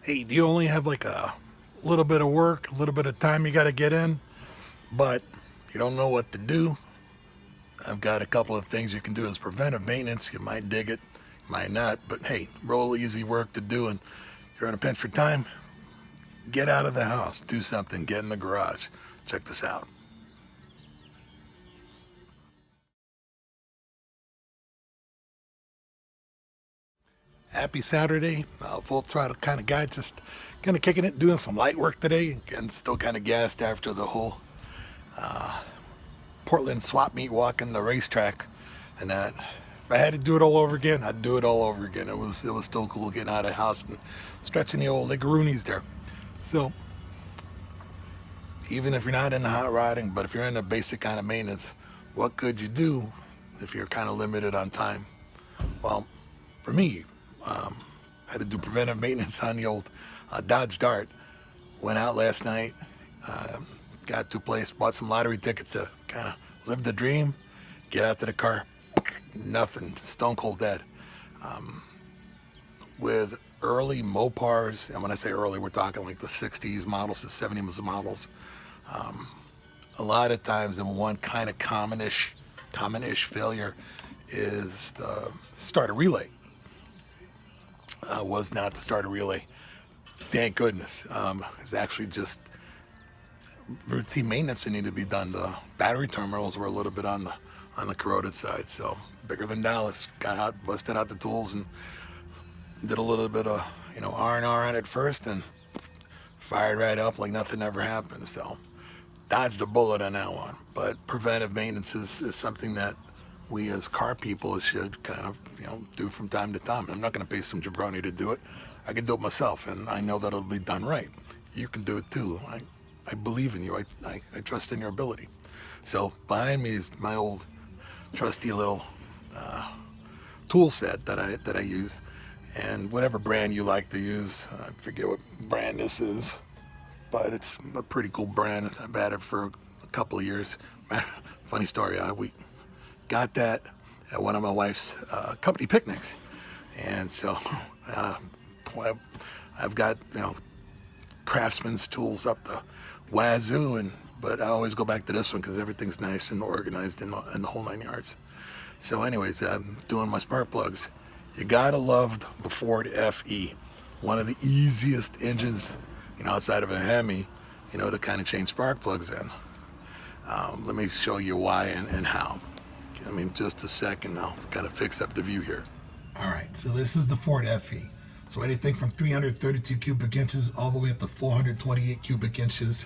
Hey, you only have like a little bit of work, a little bit of time you got to get in, but you don't know what to do. I've got a couple of things you can do as preventive maintenance. You might dig it, you might not, but hey, real easy work to do. And if you're on a pinch for time, get out of the house, do something, get in the garage. Check this out. Happy Saturday, full throttle kind of guy, just kind of kicking it, doing some light work today. Again, still kind of gassed after the whole Portland swap meet walking the racetrack and that. If I had to do it all over again, I'd do it all over again. It was still cool getting out of the house and stretching the old ligaroonies there. So even if you're not into hot rodding, but if you're into basic kind of maintenance, what could you do if you're kind of limited on time? Well, for me, had to do preventive maintenance on the old Dodge Dart. Went out last night, got to a place, bought some lottery tickets to kind of live the dream, get out to the car, nothing, stone cold dead. With early Mopars, and when I say early, we're talking like the 60s models, the 70s models. A lot of times, and one kind of common-ish failure is the starter relay. Was not the starter relay. Thank goodness. It's actually just routine maintenance that needed to be done. The battery terminals were a little bit on the corroded side, so bigger than Dallas. Got out, busted out the tools, and did a little bit of R&R on it first, and fired right up like nothing ever happened. So dodged a bullet on that one. But preventive maintenance is something that we as car people should kind of do from time to time. I'm not going to pay some jabroni to do it. I can do it myself, and I know that it'll be done right. You can do it too. I believe in you. I trust in your ability. So behind me is my old trusty little tool set that I use, and whatever brand you like to use. I forget what brand this is, but it's a pretty cool brand. I've had it for a couple of years. Funny story, we got that at one of my wife's company picnics, and so I've got craftsman's tools up the wazoo, but I always go back to this one because everything's nice and organized in the whole 9 yards. So anyways, I'm doing my spark plugs. You gotta love the Ford FE, one of the easiest engines outside of a Hemi to kind of change spark plugs in. Let me show you why and how. Just a second, I'll kind of fix up the view here. All right, so this is the Ford FE. So anything from 332 cubic inches all the way up to 428 cubic inches.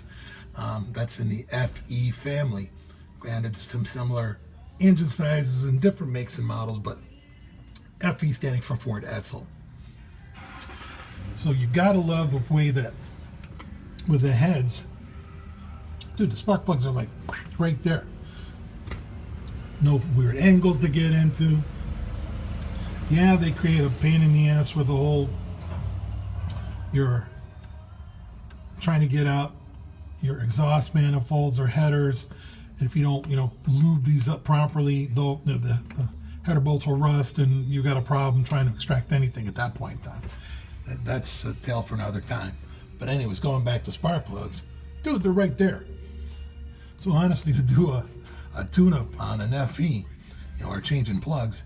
That's in the FE family. Granted, some similar engine sizes and different makes and models, but FE standing for Ford Edsel. So you gotta love the way that with the heads, dude, the spark plugs are like right there. No weird angles to get into. Yeah, they create a pain in the ass with the whole, you're trying to get out your exhaust manifolds or headers. If you don't, lube these up properly, the header bolts will rust, and you got a problem trying to extract anything at that point in time. That's a tale for another time. But anyways, going back to spark plugs, dude, they're right there. So honestly, to do a tune-up on an FE, or changing plugs,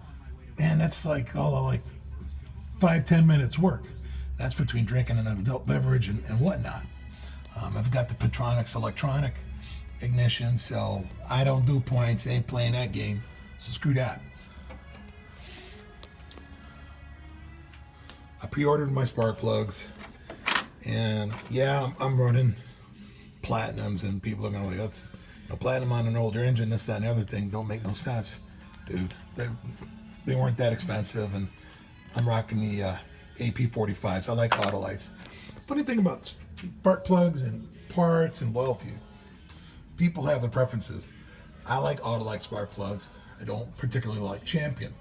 man, that's like 5-10 minutes work. That's between drinking an adult beverage and whatnot. I've got the Petronix electronic ignition, so I don't do points, ain't playing that game, so screw that. I pre-ordered my spark plugs, and yeah, I'm running platinums, and people are gonna that's platinum on an older engine, this, that, and the other thing don't make no sense, dude. They weren't that expensive, and I'm rocking the AP45s. I like Autolites. Funny thing about spark plugs and parts and loyalty, people have their preferences. I like Autolite spark plugs. I don't particularly like Champion.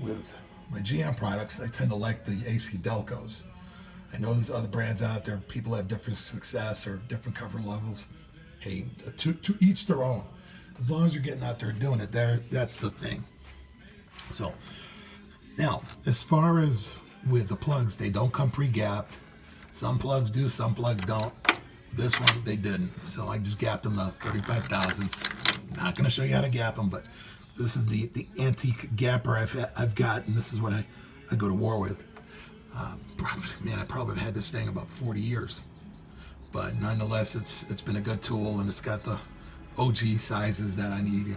With my GM products, I tend to like the AC Delcos. I know there's other brands out there. People have different success or different comfort levels. Hey, to each their own. As long as you're getting out there and doing it, that's the thing. So now, as far as with the plugs, they don't come pre-gapped. Some plugs do, some plugs don't. This one, they didn't. So I just gapped them to 35 thousandths. Not going to show you how to gap them, but this is the antique gapper I've got, and this is what I go to war with. Man, I probably have had this thing about 40 years. But nonetheless, it's been a good tool, and it's got the OG sizes that I need,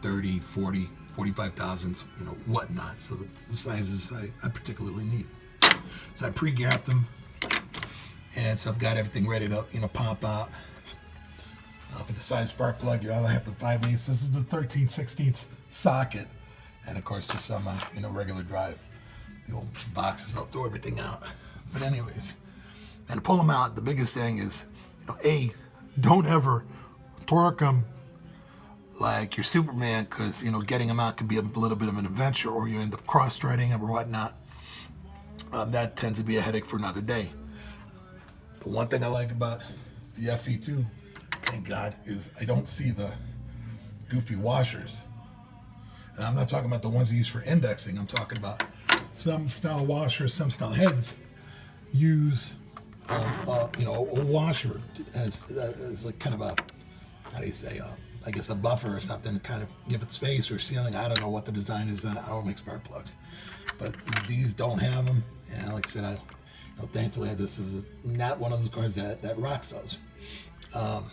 30, 40, 45 thousandths, whatnot. So the sizes I particularly need. So I pre-gapped them, and so I've got everything ready to, pop out. For the side spark plug, you either have the 5/8. This is the 13/16 socket, and of course just some, regular drive. The old boxes, I'll throw everything out. But anyways, and to pull them out, the biggest thing is, don't ever torque them like you're Superman, because, getting them out could be a little bit of an adventure, or you end up cross-threading them or whatnot. That tends to be a headache for another day. The one thing I like about the FE2, thank God, is I don't see the goofy washers. And I'm not talking about the ones you use for indexing. I'm talking about some style washers, some style heads use a washer as like kind of a, how do you say, I guess a buffer or something to kind of give it space or sealing. I don't know what the design is on. I don't make spark plugs, but these don't have them. And like I said, thankfully this is not one of those cars that rocks those. I'm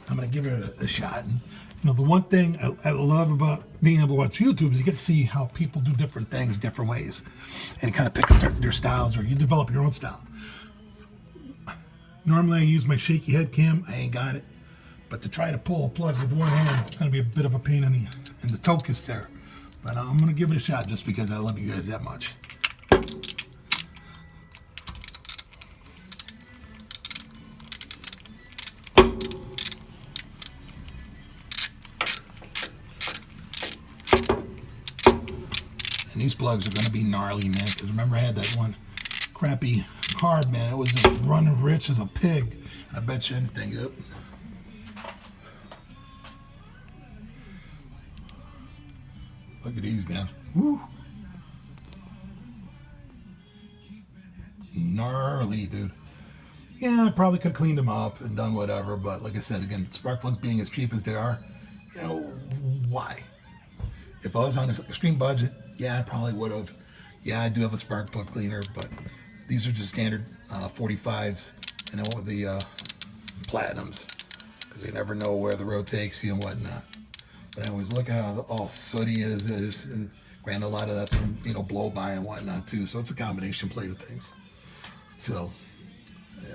gonna give it a shot. And, the one thing I love about being able to watch YouTube is you get to see how people do different things different ways, and you kind of pick up their styles, or you develop your own style. Normally I use my shaky head cam. I ain't got it, but to try to pull a plug with one hand is going to be a bit of a pain in the focus there. But I'm going to give it a shot just because I love you guys that much. And these plugs are going to be gnarly, man, because remember I had that one crappy hard, man. It was just running rich as a pig. I bet you anything. Yep. Look at these, man. Woo. Gnarly, dude. Yeah, I probably could have cleaned them up and done whatever, but like I said, again, spark plugs being as cheap as they are, why? If I was on an extreme budget, yeah, I probably would have. Yeah, I do have a spark plug cleaner, but these are just standard 45s, and I went with the platinums, because you never know where the road takes you and whatnot. But I always look at how all sooty it is, and granted, a lot of that's from blow by and whatnot too. So it's a combination plate of things. So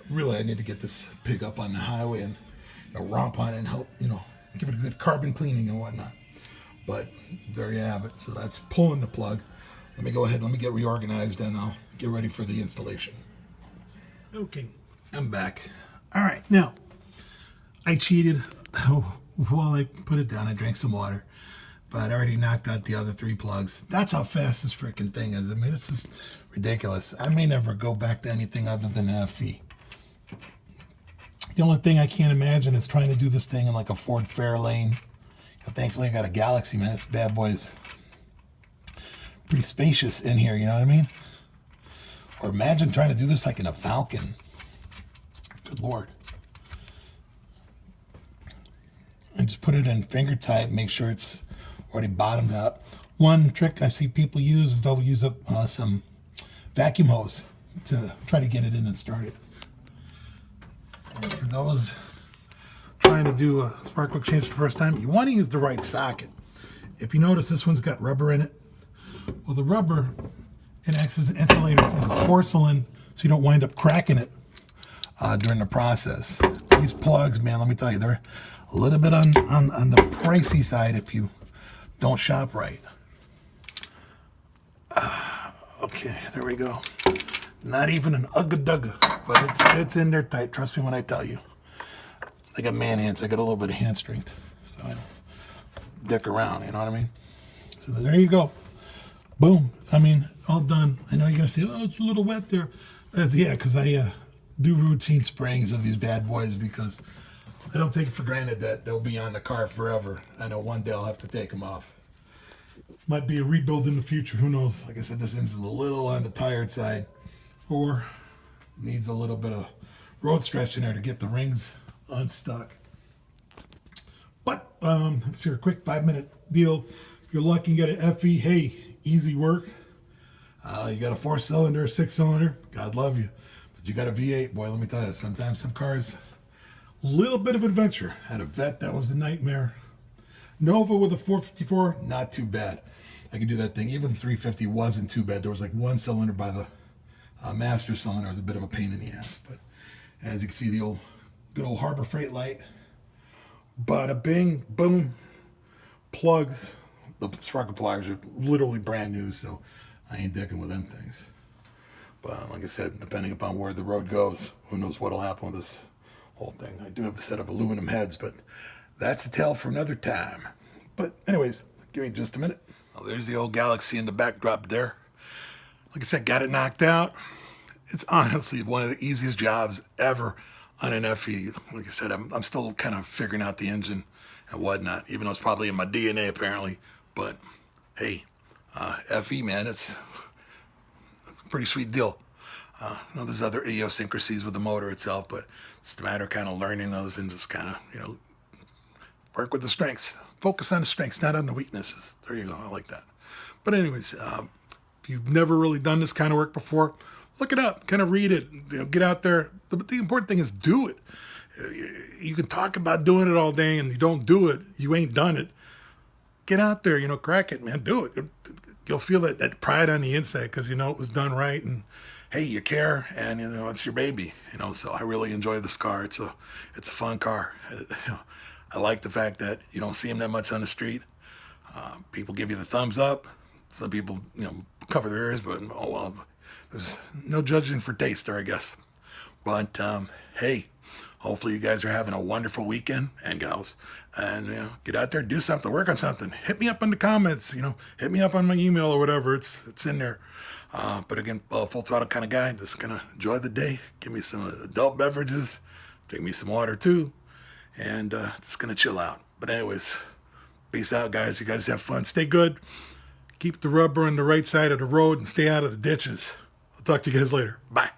really, I need to get this pig up on the highway and romp on it and help give it a good carbon cleaning and whatnot. But there you have it. So that's pulling the plug. Let me go ahead. Let me get reorganized, and I'll get ready for the installation. Okay, I'm back. All right, now I cheated. While I put it down, I drank some water, but I already knocked out the other 3 plugs. That's how fast this freaking thing is. I mean, this is ridiculous. I may never go back to anything other than FE. The only thing I can't imagine is trying to do this thing in like a Ford Fairlane. Thankfully, I got a Galaxy, man. This bad boy's pretty spacious in here, you know what I mean? Or imagine trying to do this like in a Falcon. Good Lord. I just put it in finger tight, make sure it's already bottomed out. One trick I see people use is they'll use some vacuum hose to try to get it in and start it. And for those trying to do a spark plug change for the first time, you want to use the right socket. If you notice, this one's got rubber in it. Well, the rubber, it acts as an insulator from the porcelain, so you don't wind up cracking it during the process. These plugs, man, let me tell you, they're a little bit on the pricey side if you don't shop right. Okay, there we go. Not even an ugga-dugga, but it's in there tight. Trust me when I tell you. I got man hands. I got a little bit of hand strength, so I don't dick around. You know what I mean? So there you go. Boom. I mean, all done. I know you're gonna say, "Oh, it's a little wet there." Yeah, because I do routine sprayings of these bad boys because I don't take it for granted that they'll be on the car forever. I know one day I'll have to take them off. Might be a rebuild in the future. Who knows? Like I said, this engine's a little on the tired side, or needs a little bit of road stretch in there to get the rings unstuck. But let's hear a quick 5-minute deal. If you're lucky and get an FE, hey, easy work. You got a 4-cylinder, 6-cylinder, God love you. But you got a V8, boy, let me tell you, sometimes some cars, little bit of adventure. Had a Vet, that was a nightmare. Nova with a 454, not too bad. I could do that thing. Even the 350 wasn't too bad. There was like 1 cylinder by the master cylinder. It was a bit of a pain in the ass. But as you can see, the good old Harbor Freight light. Bada bing, boom, plugs. The spark pliers are literally brand new, so I ain't dicking with them things. But like I said, depending upon where the road goes, who knows what'll happen with this whole thing. I do have a set of aluminum heads, but that's a tale for another time. But anyways, give me just a minute. Oh, there's the old Galaxy in the backdrop there. Like I said, got it knocked out. It's honestly one of the easiest jobs ever on an FE. Like I said, I'm still kind of figuring out the engine and whatnot, even though it's probably in my DNA apparently. But hey, FE, man, it's a pretty sweet deal. I know there's other idiosyncrasies with the motor itself, but it's a matter of kind of learning those and just kind of, work with the strengths. Focus on the strengths, not on the weaknesses. There you go. I like that. But anyways, if you've never really done this kind of work before, look it up, kind of read it, get out there. The important thing is do it. You can talk about doing it all day and you don't do it, you ain't done it. Get out there, crack it, man, do it. You'll feel that pride on the inside because it was done right, and hey, you care, and it's your baby, so I really enjoy this car. It's a fun car. I like the fact that you don't see them that much on the street. People give you the thumbs up. Some people, cover their ears, but oh well, there's no judging for taste there, I guess. But hey, hopefully you guys are having a wonderful weekend, and gals, and get out there, do something, work on something. Hit me up in the comments, hit me up on my email or whatever. It's in there. But again, full throttle kind of guy, just gonna enjoy the day. Give me some adult beverages, drink me some water too, and just gonna chill out. But anyways, peace out, guys. You guys have fun. Stay good. Keep the rubber on the right side of the road and stay out of the ditches. I'll talk to you guys later. Bye.